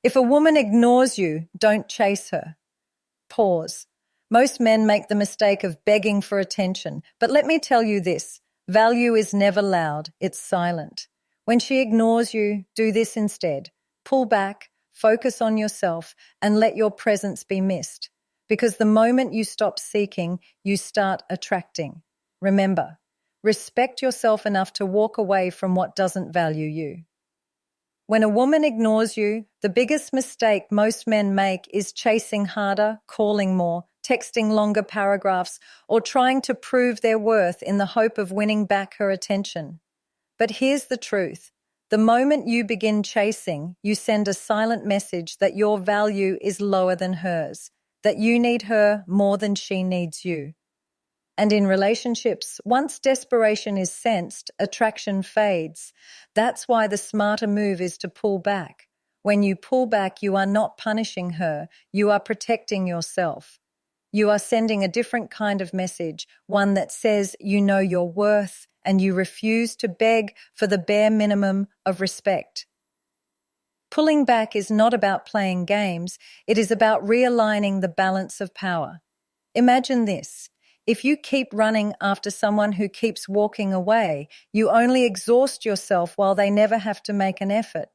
If a woman ignores you, don't chase her. Pause. Most men make the mistake of begging for attention, but let me tell you this, value is never loud, it's silent. When she ignores you, do this instead. Pull back, focus on yourself, and let your presence be missed. Because the moment you stop seeking, you start attracting. Remember, respect yourself enough to walk away from what doesn't value you. When a woman ignores you, the biggest mistake most men make is chasing harder, calling more, texting longer paragraphs, or trying to prove their worth in the hope of winning back her attention. But here's the truth. The moment you begin chasing, you send a silent message that your value is lower than hers, that you need her more than she needs you. And in relationships, once desperation is sensed, attraction fades. That's why the smarter move is to pull back. When you pull back, you are not punishing her, you are protecting yourself. You are sending a different kind of message, one that says you know your worth and you refuse to beg for the bare minimum of respect. Pulling back is not about playing games, it is about realigning the balance of power. Imagine this. If you keep running after someone who keeps walking away, you only exhaust yourself while they never have to make an effort.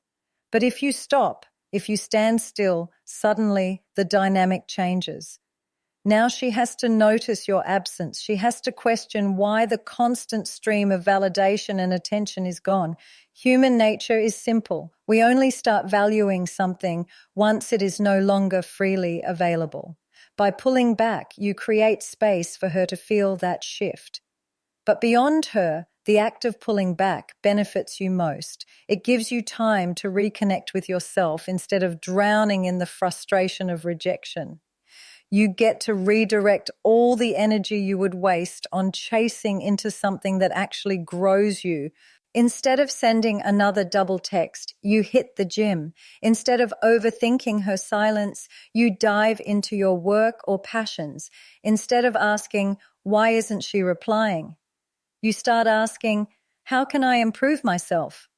But if you stop, if you stand still, suddenly the dynamic changes. Now she has to notice your absence. She has to question why the constant stream of validation and attention is gone. Human nature is simple. We only start valuing something once it is no longer freely available. By pulling back, you create space for her to feel that shift. But beyond her, the act of pulling back benefits you most. It gives you time to reconnect with yourself instead of drowning in the frustration of rejection. You get to redirect all the energy you would waste on chasing into something that actually grows you. Instead of sending another double text, you hit the gym. Instead of overthinking her silence, you dive into your work or passions. Instead of asking, why isn't she replying? You start asking, how can I improve myself?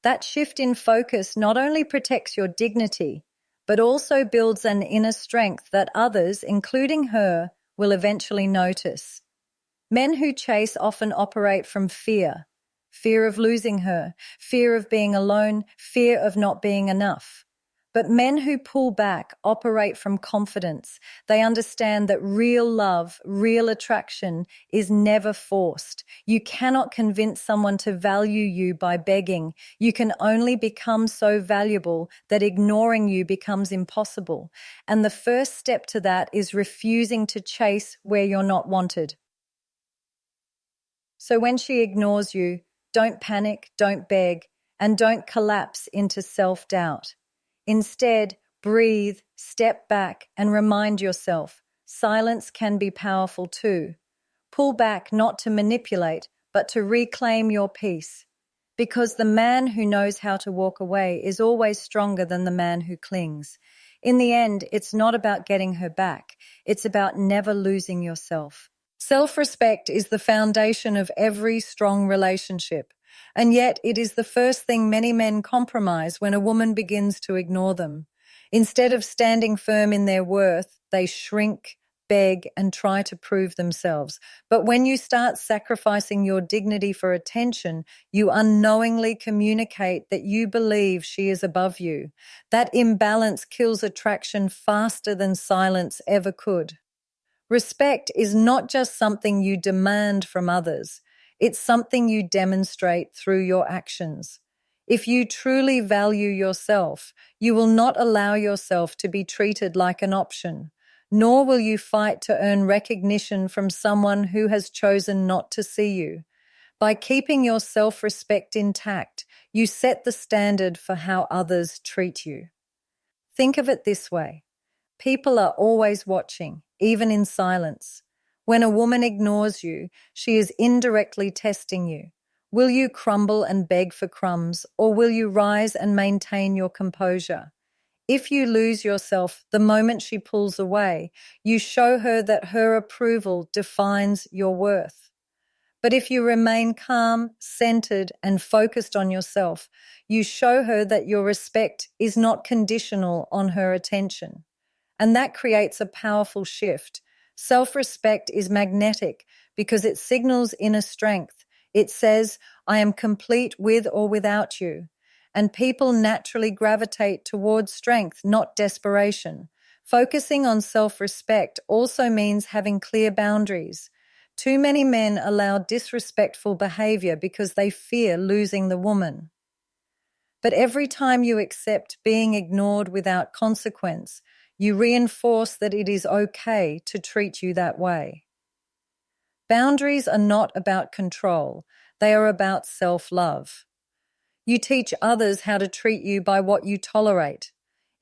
That shift in focus not only protects your dignity, but also builds an inner strength that others, including her, will eventually notice. Men who chase often operate from fear. Fear of losing her, fear of being alone, fear of not being enough. But men who pull back operate from confidence. They understand that real love, real attraction is never forced. You cannot convince someone to value you by begging. You can only become so valuable that ignoring you becomes impossible. And the first step to that is refusing to chase where you're not wanted. So when she ignores you, don't panic, don't beg, and don't collapse into self-doubt. Instead, breathe, step back, and remind yourself, silence can be powerful too. Pull back not to manipulate, but to reclaim your peace. Because the man who knows how to walk away is always stronger than the man who clings. In the end, it's not about getting her back. It's about never losing yourself. Self-respect is the foundation of every strong relationship, and yet it is the first thing many men compromise when a woman begins to ignore them. Instead of standing firm in their worth, they shrink, beg, and try to prove themselves. But when you start sacrificing your dignity for attention, you unknowingly communicate that you believe she is above you. That imbalance kills attraction faster than silence ever could. Respect is not just something you demand from others. It's something you demonstrate through your actions. If you truly value yourself, you will not allow yourself to be treated like an option, nor will you fight to earn recognition from someone who has chosen not to see you. By keeping your self-respect intact, you set the standard for how others treat you. Think of it this way. People are always watching, even in silence. When a woman ignores you, she is indirectly testing you. Will you crumble and beg for crumbs, or will you rise and maintain your composure? If you lose yourself the moment she pulls away, you show her that her approval defines your worth. But if you remain calm, centered, and focused on yourself, you show her that your respect is not conditional on her attention. And that creates a powerful shift. Self-respect is magnetic because it signals inner strength. It says, I am complete with or without you. And people naturally gravitate towards strength, not desperation. Focusing on self-respect also means having clear boundaries. Too many men allow disrespectful behavior because they fear losing the woman. But every time you accept being ignored without consequence, you reinforce that it is okay to treat you that way. Boundaries are not about control. They are about self-love. You teach others how to treat you by what you tolerate.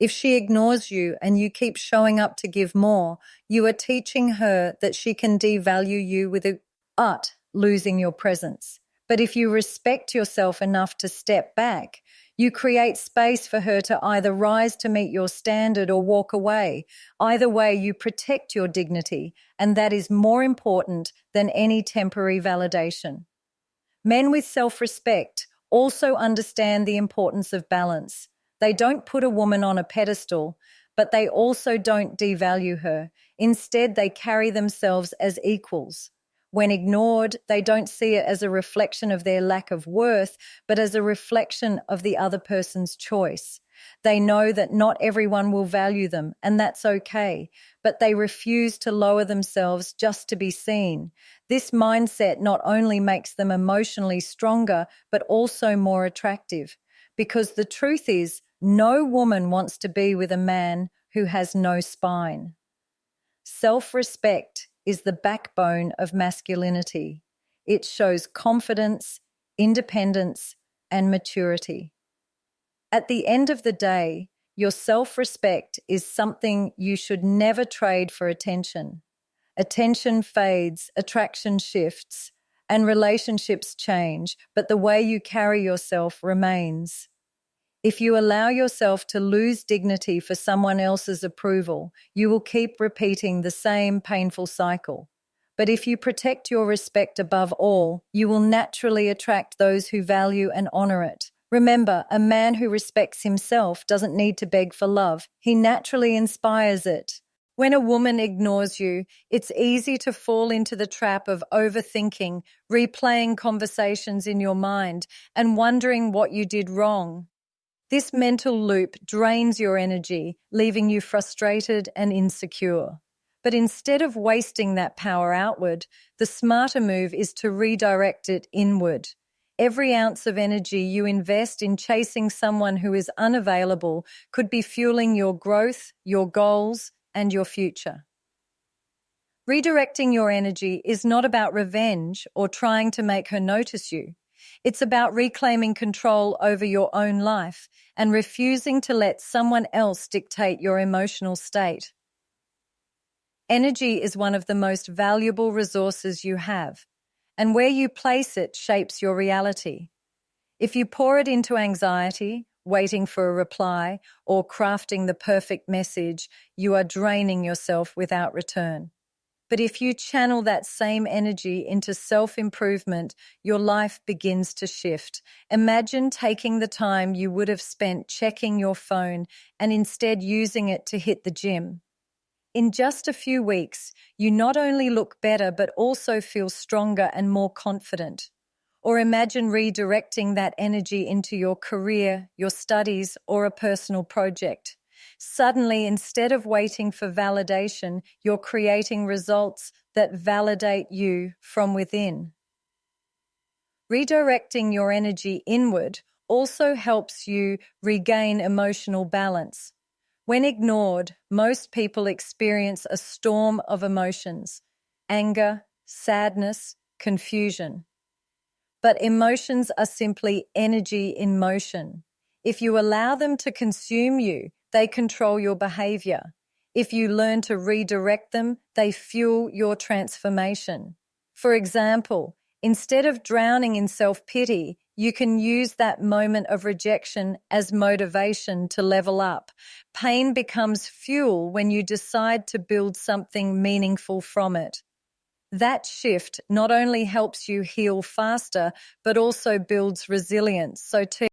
If she ignores you and you keep showing up to give more, you are teaching her that she can devalue you without losing your presence. But if you respect yourself enough to step back, you create space for her to either rise to meet your standard or walk away. Either way, you protect your dignity, and that is more important than any temporary validation. Men with self-respect also understand the importance of balance. They don't put a woman on a pedestal, but they also don't devalue her. Instead, they carry themselves as equals. When ignored, they don't see it as a reflection of their lack of worth, but as a reflection of the other person's choice. They know that not everyone will value them, and that's okay, but they refuse to lower themselves just to be seen. This mindset not only makes them emotionally stronger, but also more attractive. Because the truth is, no woman wants to be with a man who has no spine. Self-respect is the backbone of masculinity. It shows confidence, independence, and maturity. At the end of the day, your self-respect is something you should never trade for attention. Attention fades, attraction shifts, and relationships change, but the way you carry yourself remains. If you allow yourself to lose dignity for someone else's approval, you will keep repeating the same painful cycle. But if you protect your respect above all, you will naturally attract those who value and honor it. Remember, a man who respects himself doesn't need to beg for love. He naturally inspires it. When a woman ignores you, it's easy to fall into the trap of overthinking, replaying conversations in your mind, and wondering what you did wrong. This mental loop drains your energy, leaving you frustrated and insecure. But instead of wasting that power outward, the smarter move is to redirect it inward. Every ounce of energy you invest in chasing someone who is unavailable could be fueling your growth, your goals, and your future. Redirecting your energy is not about revenge or trying to make her notice you. It's about reclaiming control over your own life and refusing to let someone else dictate your emotional state. Energy is one of the most valuable resources you have, and where you place it shapes your reality. If you pour it into anxiety, waiting for a reply, or crafting the perfect message, you are draining yourself without return. But if you channel that same energy into self-improvement, your life begins to shift. Imagine taking the time you would have spent checking your phone and instead using it to hit the gym. In just a few weeks, you not only look better but also feel stronger and more confident. Or imagine redirecting that energy into your career, your studies, or a personal project. Suddenly, instead of waiting for validation, you're creating results that validate you from within. Redirecting your energy inward also helps you regain emotional balance. When ignored, most people experience a storm of emotions: anger, sadness, confusion. But emotions are simply energy in motion. If you allow them to consume you, they control your behavior. If you learn to redirect them, they fuel your transformation. For example, instead of drowning in self-pity, you can use that moment of rejection as motivation to level up. Pain becomes fuel when you decide to build something meaningful from it. That shift not only helps you heal faster, but also builds resilience. So taking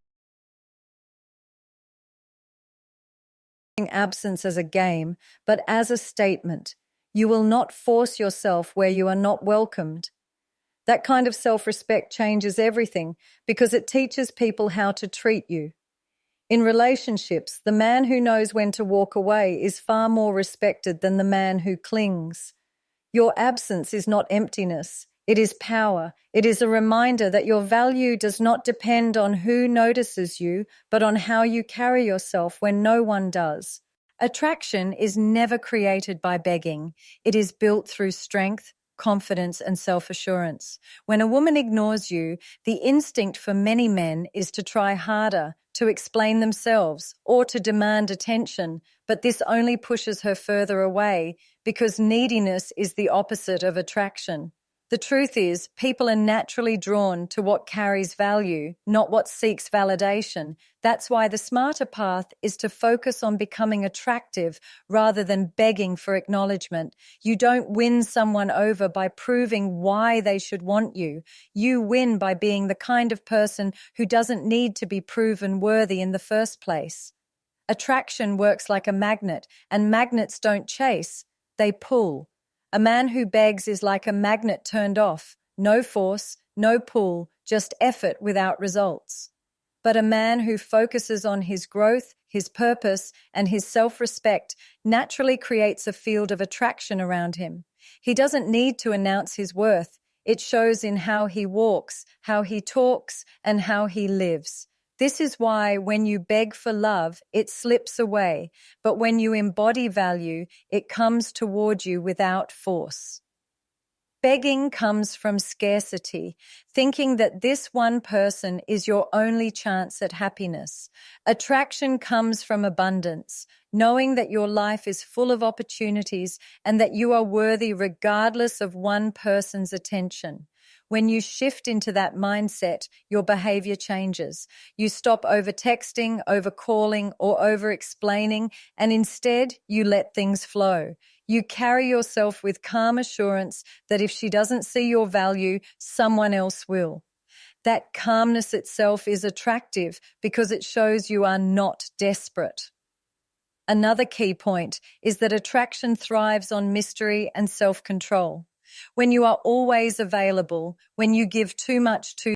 absence as a game, but as a statement. You will not force yourself where you are not welcomed. That kind of self-respect changes everything because it teaches people how to treat you. In relationships, the man who knows when to walk away is far more respected than the man who clings. Your absence is not emptiness. It is power. It is a reminder that your value does not depend on who notices you, but on how you carry yourself when no one does. Attraction is never created by begging. It is built through strength, confidence, and self-assurance. When a woman ignores you, the instinct for many men is to try harder, to explain themselves, or to demand attention, but this only pushes her further away because neediness is the opposite of attraction. The truth is, people are naturally drawn to what carries value, not what seeks validation. That's why the smarter path is to focus on becoming attractive rather than begging for acknowledgement. You don't win someone over by proving why they should want you. You win by being the kind of person who doesn't need to be proven worthy in the first place. Attraction works like a magnet, and magnets don't chase, they pull. A man who begs is like a magnet turned off. No force, no pull, just effort without results. But a man who focuses on his growth, his purpose, and his self-respect naturally creates a field of attraction around him. He doesn't need to announce his worth. It shows in how he walks, how he talks, and how he lives. This is why when you beg for love, it slips away, but when you embody value, it comes toward you without force. Begging comes from scarcity, thinking that this one person is your only chance at happiness. Attraction comes from abundance, knowing that your life is full of opportunities and that you are worthy regardless of one person's attention. When you shift into that mindset, your behavior changes. You stop over-texting, over-calling, or over-explaining, and instead you let things flow. You carry yourself with calm assurance that if she doesn't see your value, someone else will. That calmness itself is attractive because it shows you are not desperate. Another key point is that attraction thrives on mystery and self-control. When you are always available, when you give too much too